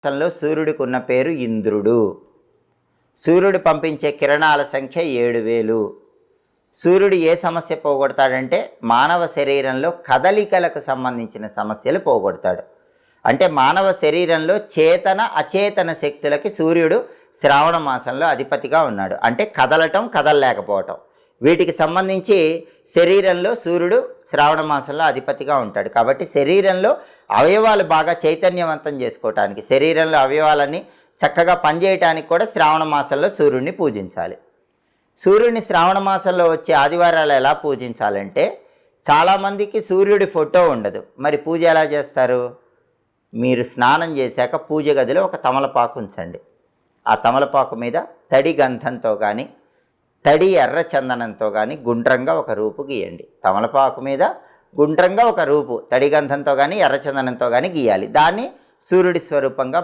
మాసంలో సూర్యుడికి ఉన్న పేరు ఇంద్రుడు. సూర్యుడు పంపించే కిరణాల సంఖ్య 7000. సూర్యుడు ఏ సమస్య పోగొడతాడంటే మానవ శరీరంలో కదలికలకు సంబంధించిన సమస్యలు పోగొడతాడు. అంటే మానవ శరీరంలో చేతన అచేతన శక్తులకి సూర్యుడు శ్రావణ మాసంలో అధిపతిగా ఉన్నాడు. అంటే కదలటం, కదలలేకపోవటం, వీటికి సంబంధించి శరీరంలో సూర్యుడు శ్రావణ మాసంలో అధిపతిగా ఉంటాడు. కాబట్టి శరీరంలో అవయవాలు బాగా చైతన్యవంతం చేసుకోవటానికి, శరీరంలో అవయవాలన్నీ చక్కగా పనిచేయటానికి కూడా శ్రావణ మాసంలో సూర్యుడిని పూజించాలి. సూర్యుడిని శ్రావణ మాసంలో వచ్చే ఆదివారాలు ఎలా పూజించాలంటే, చాలామందికి సూర్యుడి ఫోటో ఉండదు. మరి పూజ ఎలా చేస్తారు? మీరు స్నానం చేశాక పూజ గదిలో ఒక తమలపాకు ఉంచండి. ఆ తమలపాకు మీద తడి గంధంతో కానీ, తడి ఎర్ర చందనంతో కానీ గుండ్రంగా ఒక రూపు గీయండి. తమలపాకు మీద గుండ్రంగా ఒక రూపు తడి గంధంతో కానీ ఎర్ర చందనంతో కానీ గీయాలి. దాన్ని సూర్యుడి స్వరూపంగా